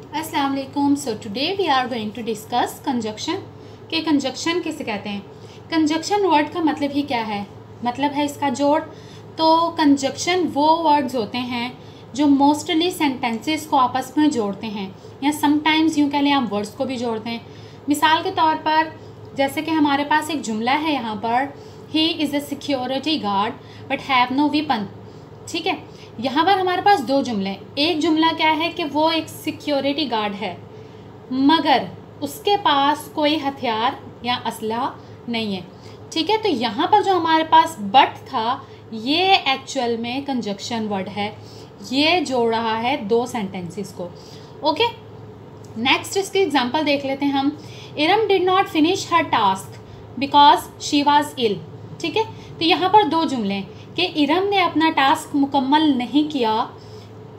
अस्सलाम वालेकुम। So today we are going to discuss conjunction के कंजक्शन किसे कहते हैं। कंजक्शन वर्ड का मतलब ही क्या है, मतलब है इसका जोड़। तो कंजक्शन वो वर्ड्स होते हैं जो मोस्टली सेंटेंसेस को आपस में जोड़ते हैं, या समटाइम्स यूँ कह लें आप वर्ड्स को भी जोड़ते हैं। मिसाल के तौर पर जैसे कि हमारे पास एक जुमला है यहाँ पर, he is a security guard but have no weapon. ठीक है, यहाँ पर हमारे पास दो जुमले हैं। एक जुमला क्या है कि वो एक सिक्योरिटी गार्ड है मगर उसके पास कोई हथियार या असलहा नहीं है। ठीक है, तो यहाँ पर जो हमारे पास बट था ये एक्चुअल में कंजक्शन वर्ड है, ये जोड़ रहा है दो सेंटेंसेस को। ओके, नेक्स्ट इसकी एग्जांपल देख लेते हैं हम। Iram did not finish her task because she was ill. ठीक है, तो यहाँ पर दो जुमले हैं कि इरम ने अपना टास्क मुकम्मल नहीं किया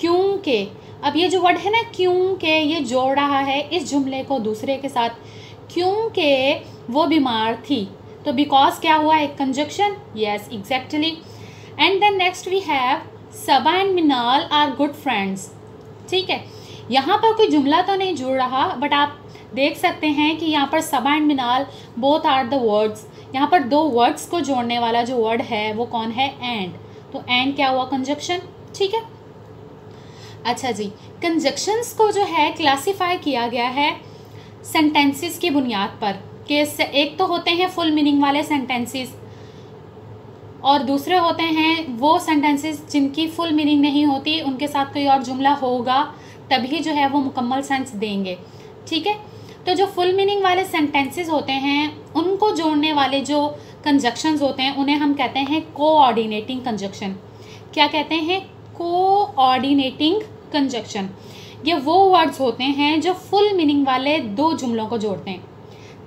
क्योंकि, अब ये जो वर्ड है ना क्योंकि, ये जोड़ रहा है इस जुमले को दूसरे के साथ, क्योंकि वो बीमार थी। तो बिकॉज क्या हुआ, एक conjunction. Yes exactly. And then next we have Saba and Minal are good friends. ठीक है, यहाँ पर कोई जुमला तो नहीं जुड़ रहा बट आप देख सकते हैं कि यहाँ पर सबा एंड मिनाल बोथ आर द वर्ड्स। यहाँ पर दो वर्ड्स को जोड़ने वाला जो वर्ड है वो कौन है, एंड। तो एंड क्या हुआ, कंजक्शन। ठीक है, अच्छा जी, कंजक्शंस को जो है क्लासिफाई किया गया है सेंटेंसेस की बुनियाद पर कि एक तो होते हैं फुल मीनिंग वाले सेंटेंसेस और दूसरे होते हैं वो सेंटेंसेस जिनकी फुल मीनिंग नहीं होती, उनके साथ कोई और जुमला होगा तभी जो है वो मुकम्मल सेंस देंगे। ठीक है, तो जो फुल मीनिंग वाले सेंटेंसेस होते हैं उनको जोड़ने वाले जो कंजक्शंस होते हैं उन्हें हम कहते हैं कोऑर्डिनेटिंग कंजक्शन। क्या कहते हैं, कोऑर्डिनेटिंग कंजक्शन। ये वो वर्ड्स होते हैं जो फुल मीनिंग वाले दो जुमलों को जोड़ते हैं।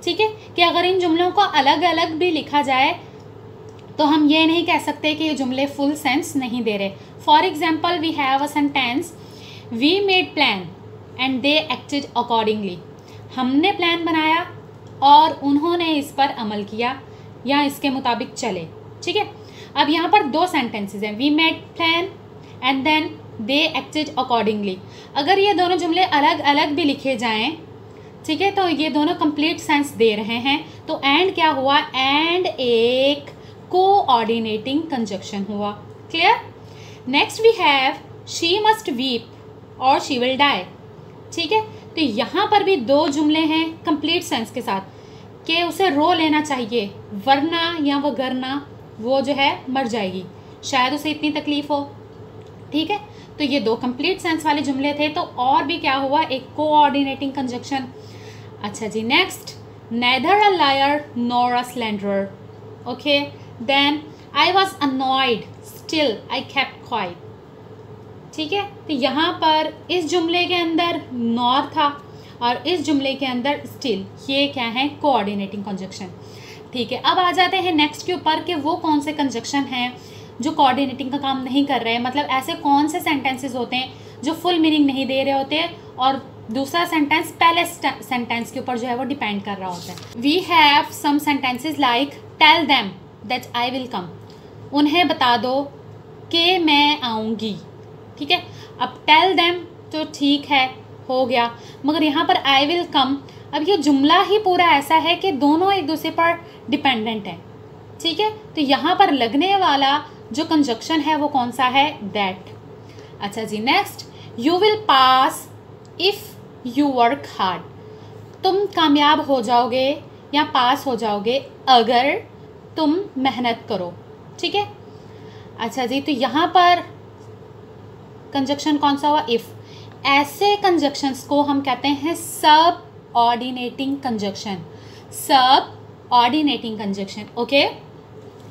ठीक है, कि अगर इन जुमलों को अलग अलग भी लिखा जाए तो हम ये नहीं कह सकते कि ये जुमले फुल सेंस नहीं दे रहे। For example we have a sentence, we made plan and they acted accordingly. हमने प्लान बनाया और उन्होंने इस पर अमल किया या इसके मुताबिक चले। ठीक है, अब यहाँ पर दो सेंटेंसेस हैं, we made plan and then they acted accordingly. अगर ये दोनों जुमले अलग अलग भी लिखे जाएं, ठीक है, तो ये दोनों कंप्लीट सेंस दे रहे हैं। तो एंड क्या हुआ, एंड एक कोऑर्डिनेटिंग कंजक्शन हुआ। Clear. Next we have she must weep or she will die. ठीक है, तो यहाँ पर भी दो जुमले हैं कंप्लीट सेंस के साथ कि उसे रो लेना चाहिए वरना या वगरना वो जो है मर जाएगी, शायद उसे इतनी तकलीफ हो। ठीक है, तो ये दो कंप्लीट सेंस वाले जुमले थे। तो और भी क्या हुआ, एक कोऑर्डिनेटिंग कंजक्शन। अच्छा जी, next, neither a liar nor a slanderer. Okay, then I was annoyed still I kept quiet. ठीक है, तो यहाँ पर इस जुमले के अंदर नॉर था और इस जुमले के अंदर स्टिल, ये क्या है, कोऑर्डिनेटिंग कंजक्शन। ठीक है, अब आ जाते हैं नेक्स्ट के ऊपर कि वो कौन से कंजक्शन हैं जो कोऑर्डिनेटिंग का काम नहीं कर रहे हैं। मतलब ऐसे कौन से सेंटेंसेस होते हैं जो फुल मीनिंग नहीं दे रहे होते और दूसरा सेंटेंस पहले सेंटेंस के ऊपर जो है वो डिपेंड कर रहा होता है। We have some sentences like tell them that I will come. उन्हें बता दो कि मैं आऊँगी। ठीक है, अब टेल देम तो ठीक है, हो गया, मगर यहाँ पर आई विल कम, अब ये जुमला ही पूरा ऐसा है कि दोनों एक दूसरे पर डिपेंडेंट है। ठीक है, तो यहाँ पर लगने वाला जो कंजक्शन है वो कौन सा है, दैट। अच्छा जी, next, you will pass if you work hard. तुम कामयाब हो जाओगे या पास हो जाओगे अगर तुम मेहनत करो। ठीक है, अच्छा जी, तो यहाँ पर कंजक्शन कौन सा हुआ, इफ़। ऐसे कंजक्शंस को हम कहते हैं सब ऑर्डिनेटिंग कंजक्शन, सब ऑर्डिनेटिंग कंजक्शन। ओके,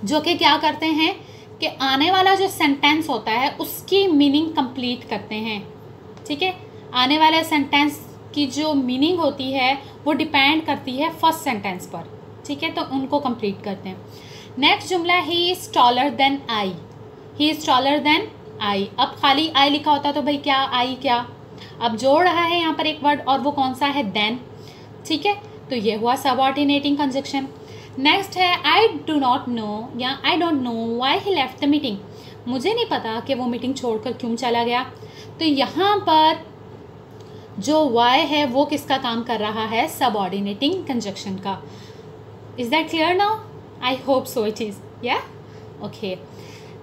जो कि क्या करते हैं कि आने वाला जो सेंटेंस होता है उसकी मीनिंग कंप्लीट करते हैं। ठीक है, आने वाले सेंटेंस की जो मीनिंग होती है वो डिपेंड करती है फर्स्ट सेंटेंस पर। ठीक है, तो उनको कंप्लीट करते हैं। नेक्स्ट जुमला, he is taller than I. He is taller than I. अब खाली आई लिखा होता तो भाई क्या आई क्या, अब जोड़ रहा है यहाँ पर एक वर्ड और वो कौन सा है, देन। ठीक है, तो ये हुआ सबऑर्डिनेटिंग कंजक्शन। नेक्स्ट है आई डू नॉट नो या I don't know why he left the meeting. मुझे नहीं पता कि वो मीटिंग छोड़कर क्यों चला गया। तो यहाँ पर जो वाई है वो किसका काम कर रहा है, सबऑर्डिनेटिंग कंजक्शन का. Is that clear now? I hope so it is. या okay.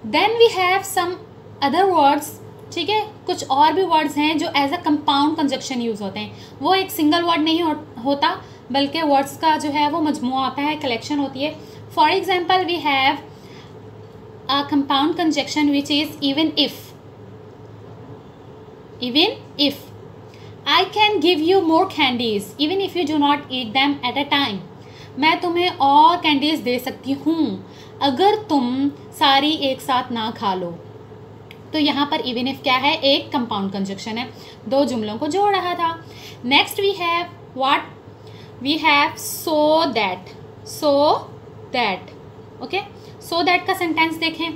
Then we have some other words. ठीक है, कुछ और भी वर्ड्स हैं जो as a compound conjunction use होते हैं. वो एक सिंगल वर्ड नहीं होता, बल्कि वर्ड्स का जो है वो मजमूआ होता है, कलेक्शन होती है. For example we have a compound conjunction which is even if. Even if I can give you more candies even if you do not eat them at a time. मैं तुम्हें और कैंडीज़ दे सकती हूँ अगर तुम सारी एक साथ ना खा लो. तो यहाँ पर इवन इफ क्या है, एक कंपाउंड कंजक्शन है, दो जुमलों को जोड़ रहा था. Next we have what, we have so that. So that. Okay, so that का सेंटेंस देखें.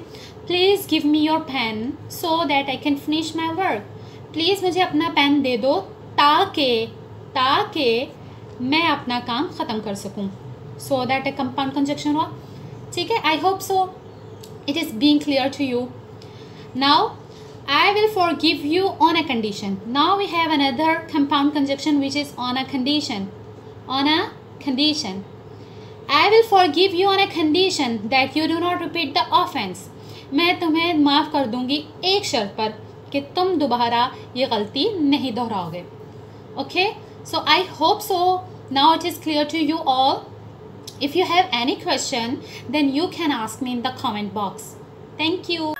Please give me your pen so that I can finish my work. Please मुझे अपना पेन दे दो ताकि मैं अपना काम ख़त्म कर सकूं. सो दैट एक कंपाउंड कंजक्शन हुआ. ठीक है, I hope so it is being clear to you. Now I will forgive you on a condition. Now we have another compound conjunction which is on a condition. On a condition. I will forgive you on a condition that you do not repeat the offense. मैं तुम्हें माफ़ कर दूंगी एक शर्त पर कि तुम दोबारा ये गलती नहीं दोहराओगे. Okay, so I hope so now it is clear to you all. If you have any question then you can ask me in the comment box. Thank you.